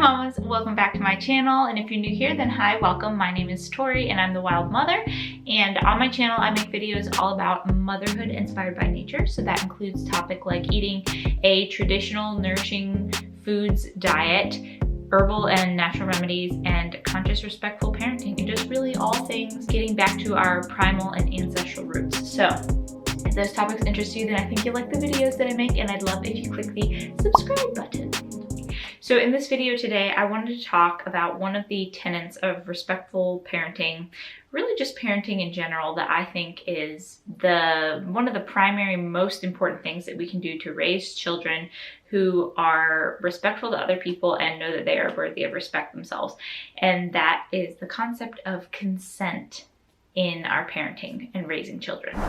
mamas, welcome back to my channel, and if you're new here, then hi, welcome. My name is Tori and I'm the Wild Mother, and on my channel I make videos all about motherhood inspired by nature. So that includes topics like eating a traditional nourishing foods diet, herbal and natural remedies, and conscious respectful parenting, and just really all things getting back to our primal and ancestral roots. So if those topics interest you, then I think you'll like the videos that I make, and I'd love if you click the subscribe button. So in this video today, I wanted to talk about one of the tenets of respectful parenting, really just parenting in general, that I think is one of the primary, most important things that we can do to raise children who are respectful to other people and know that they are worthy of respect themselves. And that is the concept of consent in our parenting and raising children.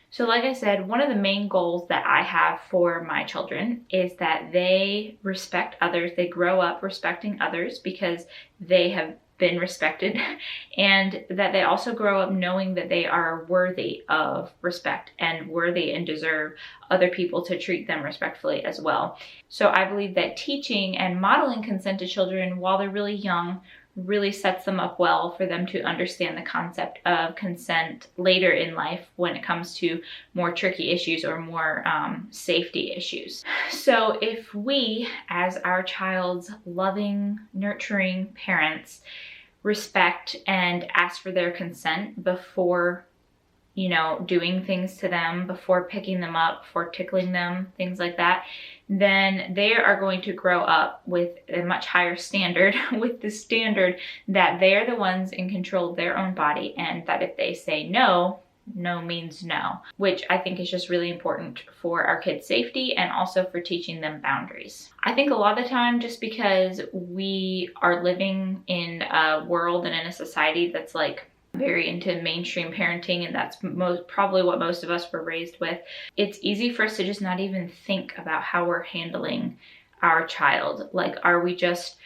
So like I said, one of the main goals that I have for my children is that they respect others. They grow up respecting others because they have been respected, and that they also grow up knowing that they are worthy of respect and worthy and deserve other people to treat them respectfully as well. So I believe that teaching and modeling consent to children while they're really young really sets them up well for them to understand the concept of consent later in life when it comes to more tricky issues or more safety issues. So if we, as our child's loving, nurturing parents, respect and ask for their consent before, doing things to them, before picking them up, before tickling them, things like that, then they are going to grow up with a much higher standard, with the standard that they are the ones in control of their own body, and that if they say no, no means no, which I think is just really important for our kids' safety and also for teaching them boundaries. I think a lot of the time, just because we are living in a world and in a society that's like very into mainstream parenting, and that's probably what most of us were raised with, it's easy for us to just not even think about how we're handling our child. Like, are we just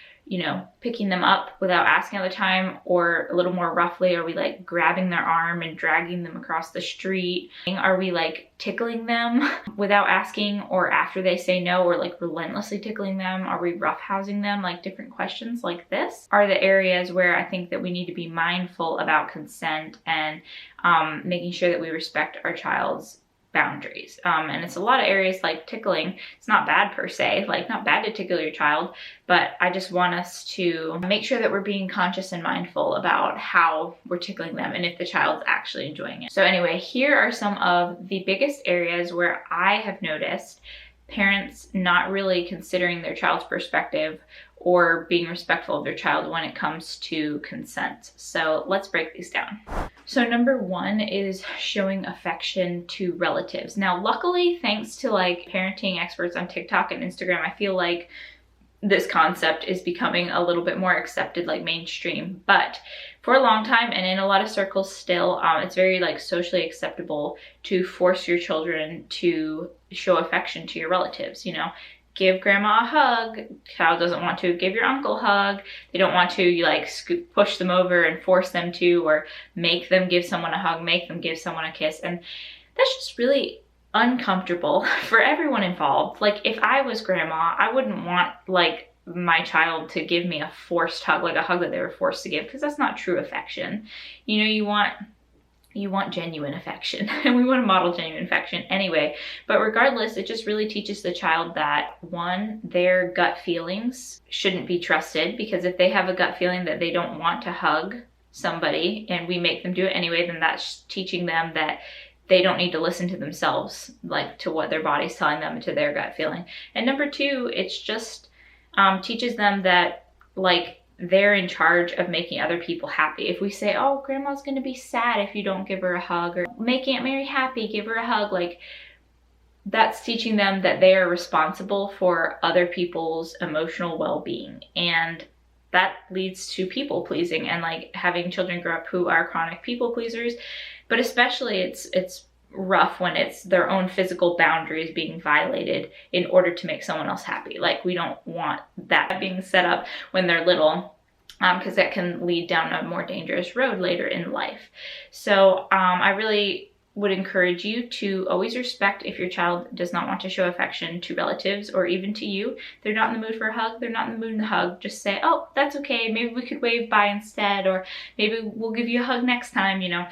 picking them up without asking all the time, or a little more roughly, are we like grabbing their arm and dragging them across the street? Are we like tickling them without asking, or after they say no, or like relentlessly tickling them? Are we roughhousing them? Like, different questions like this are the areas where I think that we need to be mindful about consent and making sure that we respect our child's boundaries. And it's a lot of areas like tickling. It's not bad per se, like not bad to tickle your child, but I just want us to make sure that we're being conscious and mindful about how we're tickling them and if the child's actually enjoying it. So anyway, here are some of the biggest areas where I have noticed parents not really considering their child's perspective or being respectful of their child when it comes to consent. So let's break these down. So number one is showing affection to relatives. Now, luckily, thanks to like parenting experts on TikTok and Instagram, I feel like this concept is becoming a little bit more accepted, like mainstream. But for a long time, and in a lot of circles still, it's very like socially acceptable to force your children to show affection to your relatives. Give grandma a hug. Child doesn't want to give your uncle a hug. They don't want to, you like push them over and force them to, or make them give someone a hug, make them give someone a kiss. And that's just really uncomfortable for everyone involved. Like, if I was grandma, I wouldn't want like my child to give me a forced hug, like a hug that they were forced to give, because that's not true affection. You want genuine affection, and we want to model genuine affection anyway. But regardless, it just really teaches the child that, one, their gut feelings shouldn't be trusted, because if they have a gut feeling that they don't want to hug somebody and we make them do it anyway, then that's teaching them that they don't need to listen to themselves, like to what their body's telling them and to their gut feeling. And number two, it's just teaches them that like they're in charge of making other people happy. If we say, oh, grandma's gonna be sad if you don't give her a hug, or make Aunt Mary happy, give her a hug, like that's teaching them that they are responsible for other people's emotional well-being. And that leads to people pleasing and like having children grow up who are chronic people pleasers. But especially it's rough when it's their own physical boundaries being violated in order to make someone else happy. Like, we don't want that being set up when they're little, because that can lead down a more dangerous road later in life. So I really would encourage you to always respect if your child does not want to show affection to relatives or even to you. They're not in the mood for a hug, they're not in the mood to hug. Just say, oh, that's okay, maybe we could wave bye instead, or maybe we'll give you a hug next time, you know.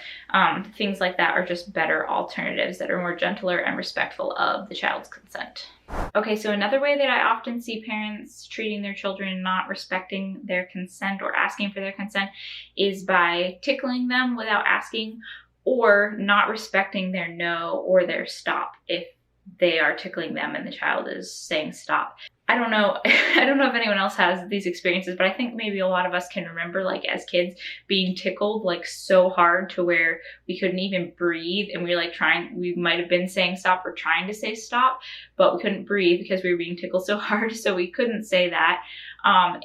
Things like that are just better alternatives that are more gentler and respectful of the child's consent. Okay, so another way that I often see parents treating their children not respecting their consent or asking for their consent is by tickling them without asking, or not respecting their no or their stop if they are tickling them and the child is saying stop. I don't know if anyone else has these experiences, but I think maybe a lot of us can remember, like, as kids being tickled like so hard to where we couldn't even breathe, and we were like we might have been saying stop or trying to say stop, but we couldn't breathe because we were being tickled so hard, so we couldn't say that.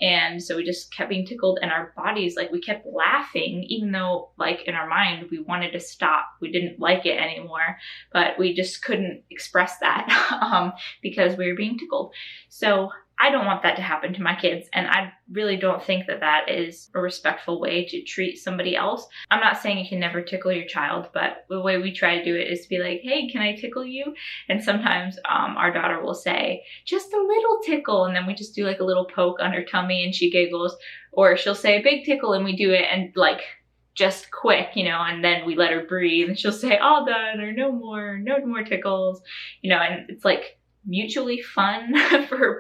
And so we just kept being tickled, and our bodies, like, we kept laughing, even though, like, in our mind we wanted to stop. We didn't like it anymore, but we just couldn't express that because we were being tickled. So I don't want that to happen to my kids, and I really don't think that that is a respectful way to treat somebody else. I'm not saying you can never tickle your child, but the way we try to do it is to be like, hey, can I tickle you? And sometimes our daughter will say, just a little tickle, and then we just do like a little poke on her tummy and she giggles, or she'll say a big tickle and we do it and like just quick, you know, and then we let her breathe and she'll say all done, or no more tickles, you know, and it's like mutually fun for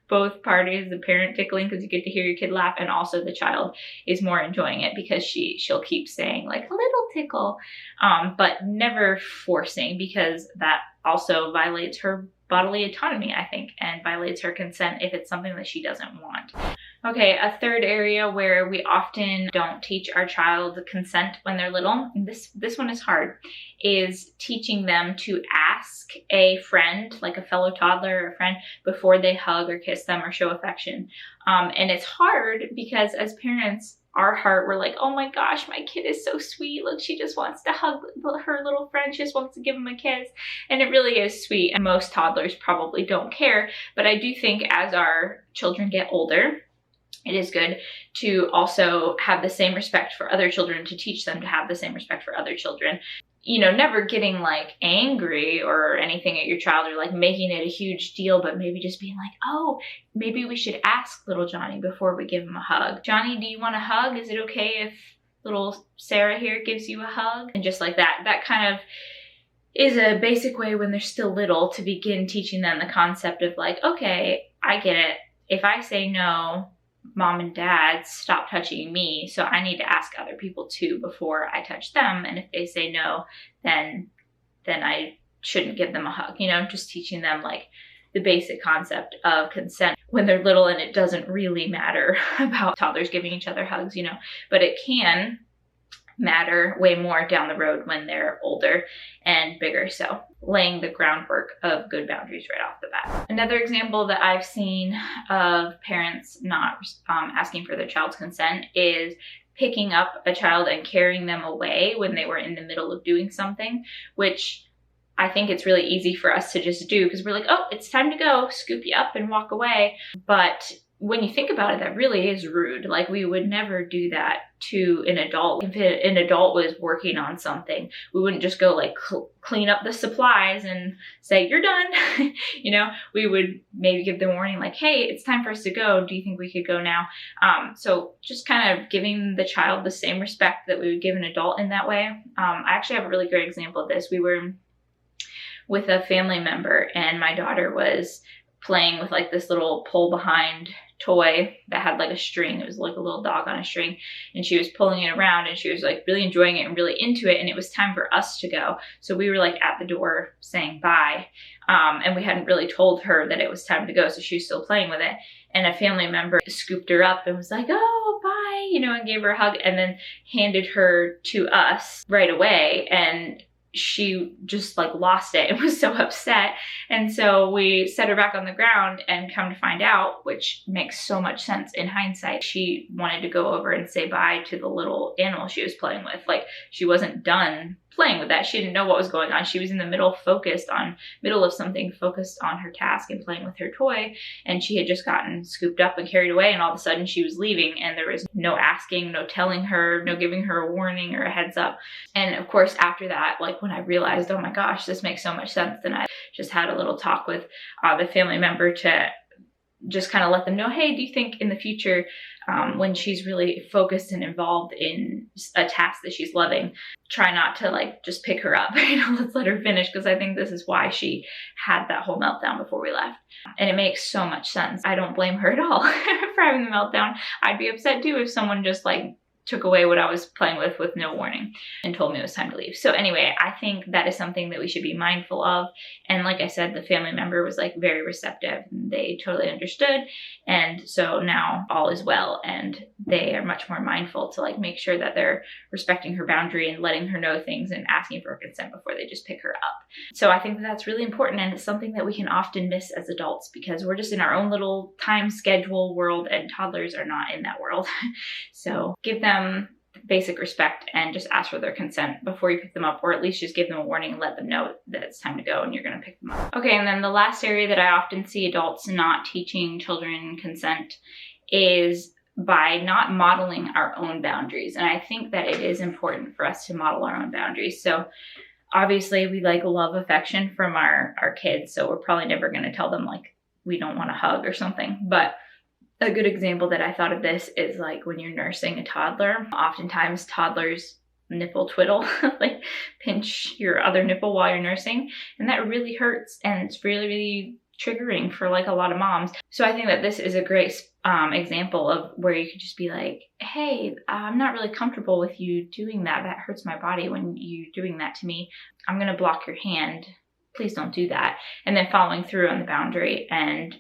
both parties, the parent tickling because you get to hear your kid laugh, and also the child is more enjoying it because she'll keep saying like a little tickle, but never forcing, because that also violates her bodily autonomy, I think, and violates her consent if it's something that she doesn't want. Okay, a third area where we often don't teach our child consent when they're little, and this one is hard, is teaching them to ask a friend, like a fellow toddler or a friend, before they hug or kiss them or show affection. And it's hard because as parents, our heart, we're like, oh my gosh, my kid is so sweet. Look, she just wants to hug her little friend. She just wants to give him a kiss. And it really is sweet. And most toddlers probably don't care. But I do think as our children get older, it is good to also have the same respect for other children, to teach them to have the same respect for other children. You know, never getting like angry or anything at your child or like making it a huge deal, but maybe just being like, oh, maybe we should ask little Johnny before we give him a hug. Johnny, do you want a hug? Is it okay if little Sarah here gives you a hug? And just like that, that kind of is a basic way when they're still little to begin teaching them the concept of like, okay, I get it. If I say no, mom and dad stop touching me, so I need to ask other people too before I touch them, and if they say no, then I shouldn't give them a hug. You know, just teaching them like the basic concept of consent when they're little, and it doesn't really matter about toddlers giving each other hugs, you know, but it can matter way more down the road when they're older and bigger. So laying the groundwork of good boundaries right off the bat. Another example that I've seen of parents not asking for their child's consent is picking up a child and carrying them away when they were in the middle of doing something, which I think it's really easy for us to just do because we're like, oh, it's time to go, scoop you up and walk away. But when you think about it, that really is rude. Like, we would never do that to an adult. If an adult was working on something, we wouldn't just go like clean up the supplies and say, you're done. You know, we would maybe give them a warning like, hey, it's time for us to go. Do you think we could go now? So just kind of giving the child the same respect that we would give an adult in that way. I actually have a really great example of this. We were with a family member and my daughter was playing with like this little pull behind toy that had like a string. It was like a little dog on a string, and she was pulling it around and she was like really enjoying it and really into it, and it was time for us to go. So we were like at the door saying bye, and we hadn't really told her that it was time to go, so she was still playing with it. And a family member scooped her up and was like, oh, bye, you know, and gave her a hug, and then handed her to us right away. And she just like lost it and was so upset. And so we set her back on the ground, and come to find out, which makes so much sense in hindsight, she wanted to go over and say bye to the little animal she was playing with. Like, she wasn't done playing with that. She didn't know what was going on. She was in the middle of something, focused on her task and playing with her toy, and she had just gotten scooped up and carried away, and all of a sudden she was leaving, and there was no asking, no telling her, no giving her a warning or a heads up. And of course after that, like when I realized, oh my gosh, this makes so much sense, then I just had a little talk with the family member to just kind of let them know, hey, do you think in the future, when she's really focused and involved in a task that she's loving, try not to like just pick her up, let's let her finish, because I think this is why she had that whole meltdown before we left. And it makes so much sense. I don't blame her at all for having the meltdown. I'd be upset too if someone just like took away what I was playing with no warning and told me it was time to leave. So anyway, I think that is something that we should be mindful of. And like I said, the family member was like very receptive. They totally understood. And so now all is well, and they are much more mindful to like make sure that they're respecting her boundary and letting her know things and asking for consent before they just pick her up. So I think that that's really important, and it's something that we can often miss as adults because we're just in our own little time schedule world, and toddlers are not in that world. So give them basic respect and just ask for their consent before you pick them up, or at least just give them a warning and let them know that it's time to go and you're going to pick them up. Okay, and then the last area that I often see adults not teaching children consent is by not modeling our own boundaries. And I think that it is important for us to model our own boundaries. So obviously we like love affection from our kids, so we're probably never going to tell them like we don't want a hug or something. But a good example that I thought of this is like when you're nursing a toddler, oftentimes toddlers nipple twiddle, like pinch your other nipple while you're nursing. And that really hurts, and it's really, really triggering for like a lot of moms. So I think that this is a great example of where you could just be like, hey, I'm not really comfortable with you doing that. That hurts my body when you're doing that to me. I'm going to block your hand. Please don't do that. And then following through on the boundary and,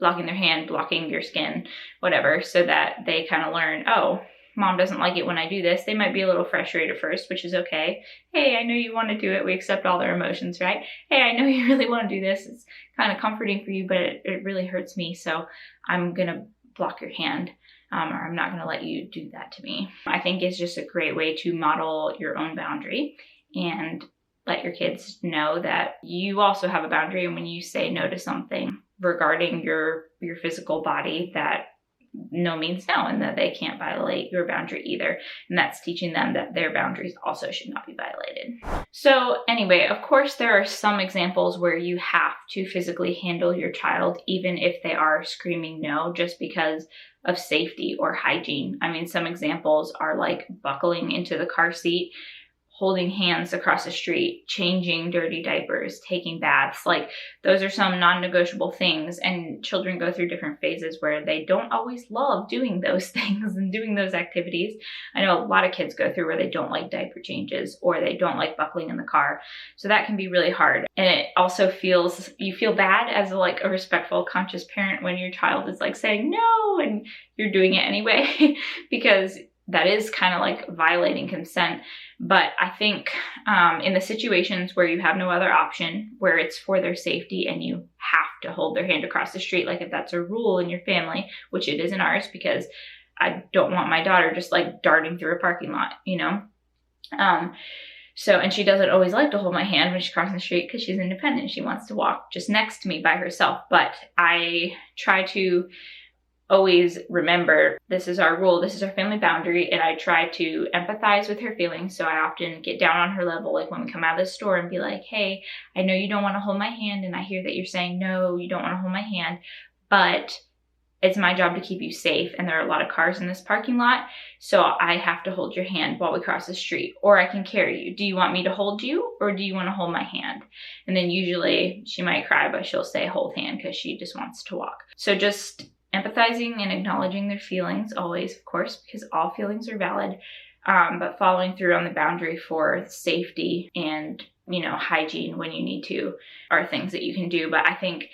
blocking their hand, blocking your skin, whatever, so that they kind of learn, oh, mom doesn't like it when I do this. They might be a little frustrated at first, which is okay. Hey, I know you want to do it. We accept all their emotions, right? Hey, I know you really want to do this. It's kind of comforting for you, but it really hurts me. So I'm going to block your hand, or I'm not going to let you do that to me. I think it's just a great way to model your own boundary and let your kids know that you also have a boundary. And when you say no to something regarding your physical body, that no means no, and that they can't violate your boundary either. And that's teaching them that their boundaries also should not be violated. So anyway, of course, there are some examples where you have to physically handle your child, even if they are screaming no, just because of safety or hygiene. I mean, some examples are like buckling into the car seat, holding hands across the street, changing dirty diapers, taking baths. Like those are some non-negotiable things, and children go through different phases where they don't always love doing those things and doing those activities. I know a lot of kids go through where they don't like diaper changes or they don't like buckling in the car. So that can be really hard. And it also you feel bad as a respectful, conscious parent when your child is like saying no and you're doing it anyway, because that is kind of like violating consent. But I think in the situations where you have no other option, where it's for their safety and you have to hold their hand across the street, like if that's a rule in your family, which it is in ours, because I don't want my daughter just like darting through a parking lot, So, and she doesn't always like to hold my hand when she's crossing the street because she's independent. She wants to walk just next to me by herself. But I try to always remember this is our rule, this is our family boundary, and I try to empathize with her feelings. So I often get down on her level, like when we come out of the store, and be like, hey, I know you don't want to hold my hand, and I hear that you're saying no, you don't want to hold my hand, but it's my job to keep you safe, and there are a lot of cars in this parking lot, so I have to hold your hand while we cross the street, or I can carry you. Do you want me to hold you, or do you want to hold my hand? And then usually she might cry, but she'll say hold hand because she just wants to walk. So just empathizing and acknowledging their feelings always, of course, because all feelings are valid, but following through on the boundary for safety and, hygiene when you need to are things that you can do. But I think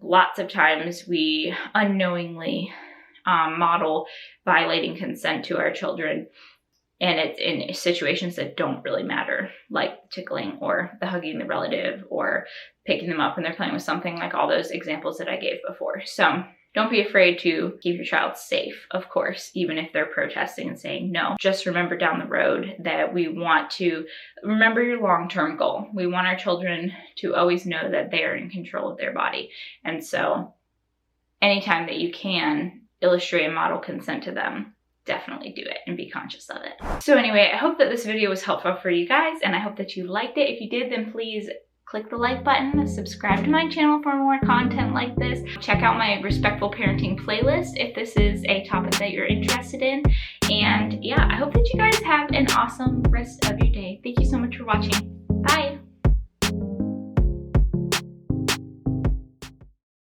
lots of times we unknowingly model violating consent to our children, and it's in situations that don't really matter, like tickling or the hugging the relative or picking them up when they're playing with something, like all those examples that I gave before. So don't be afraid to keep your child safe, of course, even if they're protesting and saying no. Just remember down the road that we want to remember your long-term goal. We want our children to always know that they are in control of their body. And so anytime that you can illustrate and model consent to them, definitely do it and be conscious of it. So anyway, I hope that this video was helpful for you guys, and I hope that you liked it. If you did, then please click the like button, subscribe to my channel for more content like this. Check out my respectful parenting playlist if this is a topic that you're interested in. And yeah, I hope that you guys have an awesome rest of your day. Thank you so much for watching. Bye.